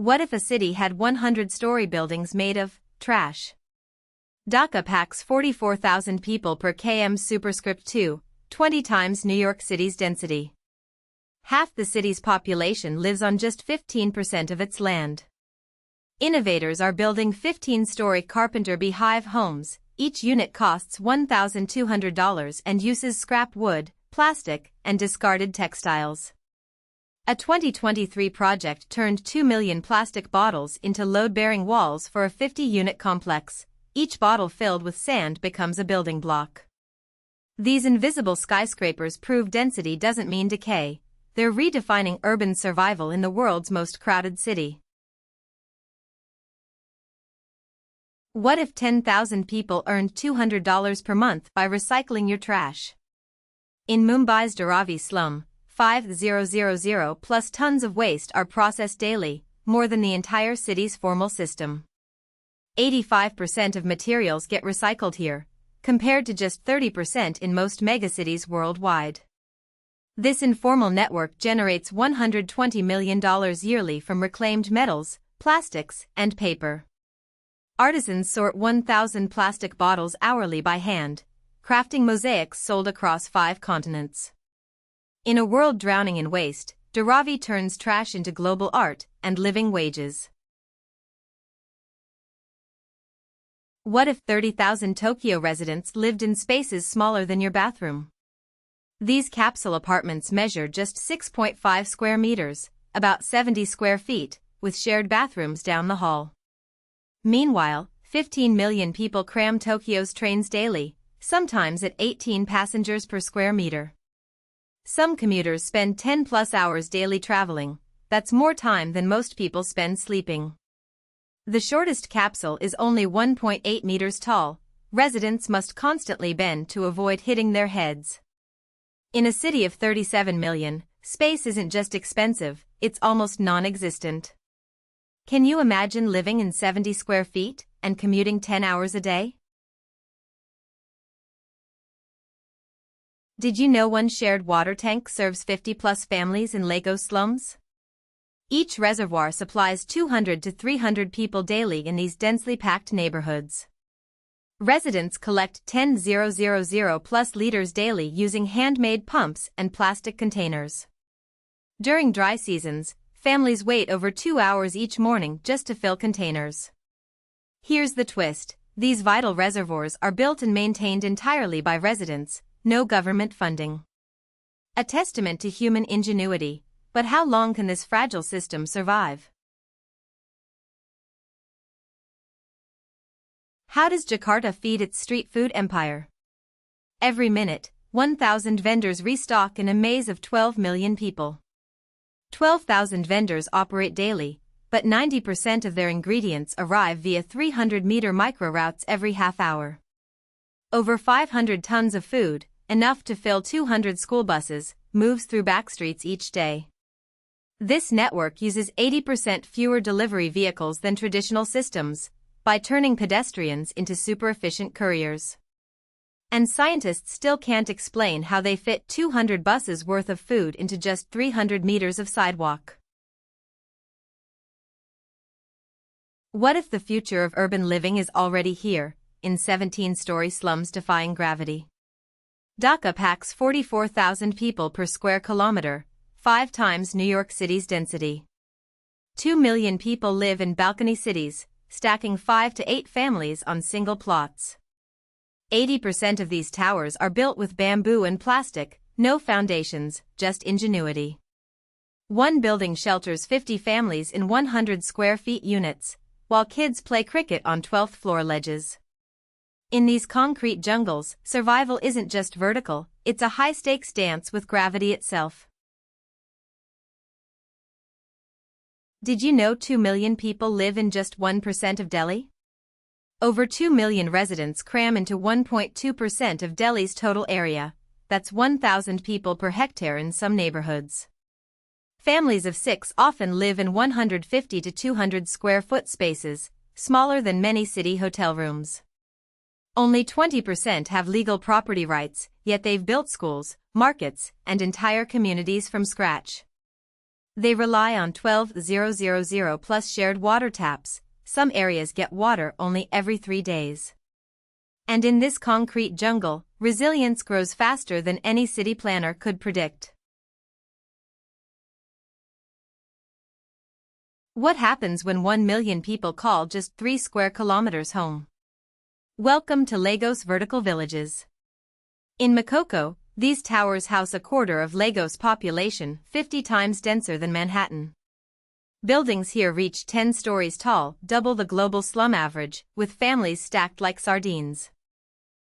What if a city had 100-story buildings made of trash? Dhaka packs 44,000 people per km superscript 2, 20 times New York City's density. Half the city's population lives on just 15% of its land. Innovators are building 15-story carpenter beehive homes. Each unit costs $1,200 and uses scrap wood, plastic, and discarded textiles. A 2023 project turned 2 million plastic bottles into load-bearing walls for a 50-unit complex. Each bottle filled with sand becomes a building block. These invisible skyscrapers prove density doesn't mean decay. They're redefining urban survival in the world's most crowded city. What if 10,000 people earned $200 per month by recycling your trash? In Mumbai's Dharavi slum, 5,000 plus tons of waste are processed daily, more than the entire city's formal system. 85% of materials get recycled here, compared to just 30% in most megacities worldwide. This informal network generates $120 million yearly from reclaimed metals, plastics, and paper. Artisans sort 1,000 plastic bottles hourly by hand, crafting mosaics sold across 5 continents. In a world drowning in waste, Dharavi turns trash into global art and living wages. What if 30,000 Tokyo residents lived in spaces smaller than your bathroom? These capsule apartments measure just 6.5 square meters, about 70 square feet, with shared bathrooms down the hall. Meanwhile, 15 million people cram Tokyo's trains daily, sometimes at 18 passengers per square meter. Some commuters spend 10+ hours daily traveling. That's more time than most people spend sleeping. The shortest capsule is only 1.8 meters tall. Residents must constantly bend to avoid hitting their heads. In a city of 37 million, space isn't just expensive, it's almost non-existent. Can you imagine living in 70 square feet and commuting 10 hours a day? Did you know one shared water tank serves 50+ families in Lagos slums? Each reservoir supplies 200 to 300 people daily in these densely packed neighborhoods. Residents collect 10,000+ liters daily using handmade pumps and plastic containers. During dry seasons, families wait over 2 hours each morning just to fill containers. Here's the twist: these vital reservoirs are built and maintained entirely by residents, no government funding. A testament to human ingenuity, but how long can this fragile system survive? How does Jakarta feed its street food empire? Every minute, 1,000 vendors restock in a maze of 12 million people. 12,000 vendors operate daily, but 90% of their ingredients arrive via 300-meter microroutes every half hour. Over 500 tons of food, enough to fill 200 school buses, moves through backstreets each day. This network uses 80% fewer delivery vehicles than traditional systems, by turning pedestrians into super-efficient couriers. And scientists still can't explain how they fit 200 buses worth of food into just 300 meters of sidewalk. What if the future of urban living is already here, in 17-story slums defying gravity? Dhaka packs 44,000 people per square kilometer, 5 times New York City's density. 2 million people live in balcony cities, stacking 5 to 8 families on single plots. 80% of these towers are built with bamboo and plastic, no foundations, just ingenuity. One building shelters 50 families in 100 square feet units, while kids play cricket on 12th floor ledges. In these concrete jungles, survival isn't just vertical, it's a high-stakes dance with gravity itself. Did you know 2 million people live in just 1% of Delhi? Over 2 million residents cram into 1.2% of Delhi's total area. That's 1,000 people per hectare in some neighborhoods. Families of 6 often live in 150 to 200 square foot spaces, smaller than many city hotel rooms. Only 20% have legal property rights, yet they've built schools, markets, and entire communities from scratch. They rely on 12,000 plus shared water taps. Some areas get water only every 3 days. And in this concrete jungle, resilience grows faster than any city planner could predict. What happens when 1 million people call just 3 square kilometers home? Welcome to Lagos vertical villages. In Makoko, these towers house a quarter of Lagos' population, 50 times denser than Manhattan. Buildings here reach 10 stories tall, double the global slum average, with families stacked like sardines.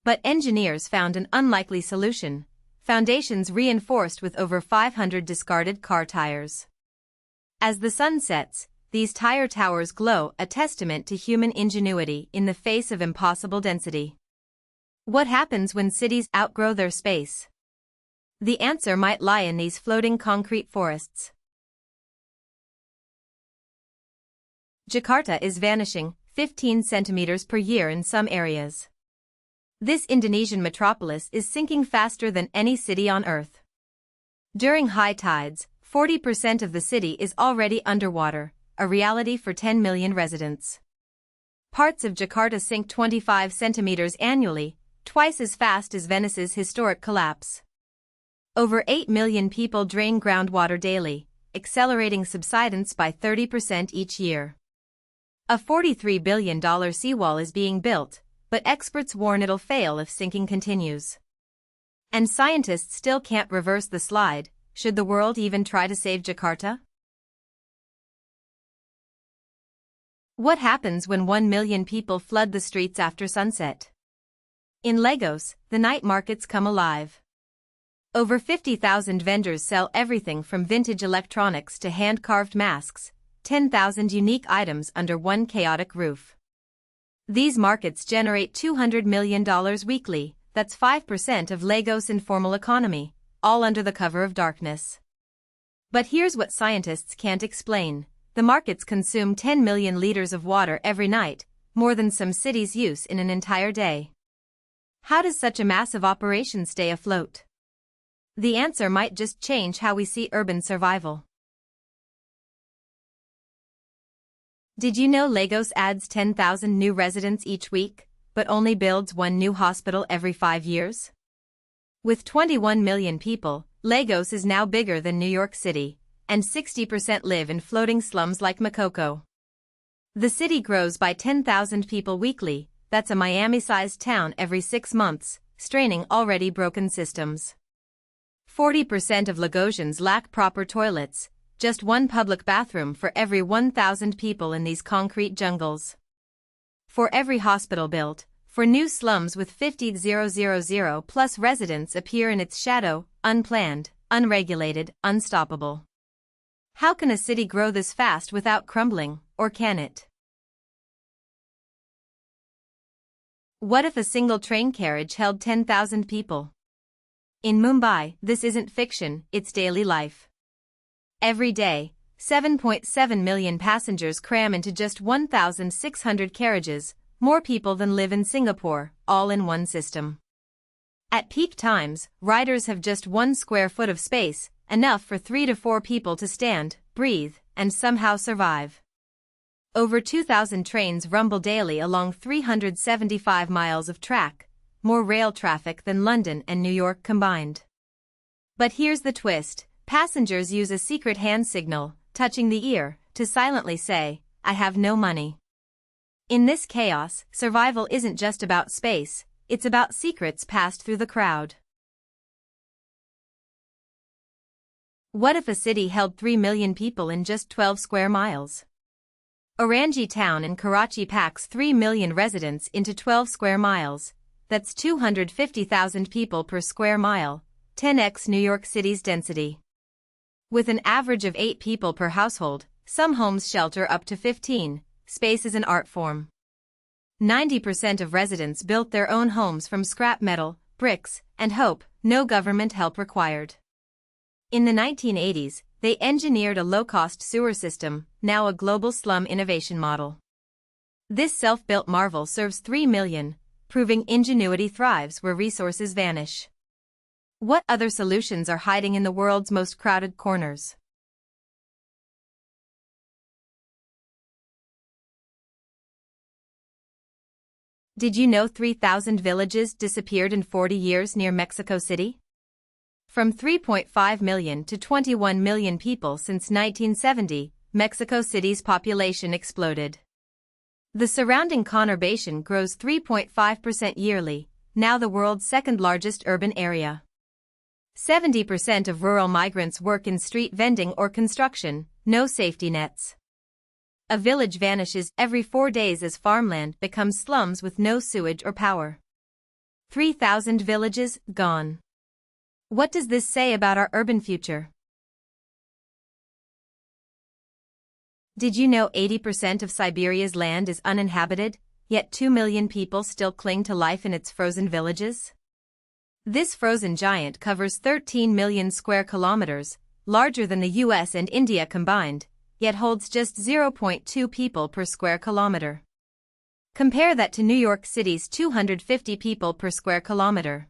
But engineers found an unlikely solution: foundations reinforced with over 500 discarded car tires. As the sun sets, these tire towers glow, a testament to human ingenuity in the face of impossible density. What happens when cities outgrow their space? The answer might lie in these floating concrete forests. Jakarta is vanishing, 15 centimeters per year in some areas. This Indonesian metropolis is sinking faster than any city on Earth. During high tides, 40% of the city is already underwater, a reality for 10 million residents. Parts of Jakarta sink 25 centimeters annually, twice as fast as Venice's historic collapse. Over 8 million people drain groundwater daily, accelerating subsidence by 30% each year. A $43 billion seawall is being built, but experts warn it'll fail if sinking continues. And scientists still can't reverse the slide. Should the world even try to save Jakarta? What happens when 1 million people flood the streets after sunset? In Lagos, the night markets come alive. Over 50,000 vendors sell everything from vintage electronics to hand-carved masks, 10,000 unique items under one chaotic roof. These markets generate $200 million weekly, that's 5% of Lagos' informal economy, all under the cover of darkness. But here's what scientists can't explain: the markets consume 10 million liters of water every night, more than some cities use in an entire day. How does such a massive operation stay afloat? The answer might just change how we see urban survival. Did you know Lagos adds 10,000 new residents each week, but only builds 1 new hospital every 5 years? With 21 million people, Lagos is now bigger than New York City, and 60% live in floating slums like Makoko. The city grows by 10,000 people weekly, that's a Miami-sized town every 6 months, straining already broken systems. 40% of Lagosians lack proper toilets, just 1 public bathroom for every 1,000 people in these concrete jungles. For every hospital built, for new slums with 50,000 plus residents appear in its shadow, unplanned, unregulated, unstoppable. How can a city grow this fast without crumbling, or can it? What if a single train carriage held 10,000 people? In Mumbai, this isn't fiction, it's daily life. Every day, 7.7 million passengers cram into just 1,600 carriages, more people than live in Singapore, all in one system. At peak times, riders have just 1 square foot of space, enough for 3 to 4 people to stand, breathe, and somehow survive. Over 2,000 trains rumble daily along 375 miles of track, more rail traffic than London and New York combined. But here's the twist: passengers use a secret hand signal, touching the ear, to silently say, "I have no money." In this chaos, survival isn't just about space, it's about secrets passed through the crowd. What if a city held 3 million people in just 12 square miles? Orangi town in Karachi packs 3 million residents into 12 square miles. That's 250,000 people per square mile, 10x New York City's density. With an average of 8 people per household, some homes shelter up to 15. Space is an art form. 90% of residents built their own homes from scrap metal, bricks, and hope, no government help required. In the 1980s, they engineered a low-cost sewer system, now a global slum innovation model. This self-built marvel serves 3 million, proving ingenuity thrives where resources vanish. What other solutions are hiding in the world's most crowded corners? Did you know 3,000 villages disappeared in 40 years near Mexico City? From 3.5 million to 21 million people since 1970, Mexico City's population exploded. The surrounding conurbation grows 3.5% yearly, now the world's second-largest urban area. 70% of rural migrants work in street vending or construction, no safety nets. A village vanishes every 4 days as farmland becomes slums with no sewage or power. 3,000 villages gone. What does this say about our urban future? Did you know 80% of Siberia's land is uninhabited, yet 2 million people still cling to life in its frozen villages? This frozen giant covers 13 million square kilometers, larger than the US and India combined, yet holds just 0.2 people per square kilometer. Compare that to New York City's 250 people per square kilometer.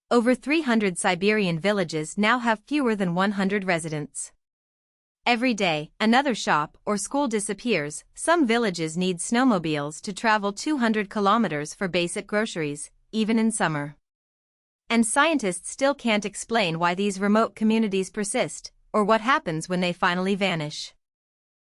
Over 300 Siberian villages now have fewer than 100 residents. Every day, another shop or school disappears. Some villages need snowmobiles to travel 200 kilometers for basic groceries, even in summer. And scientists still can't explain why these remote communities persist, or what happens when they finally vanish.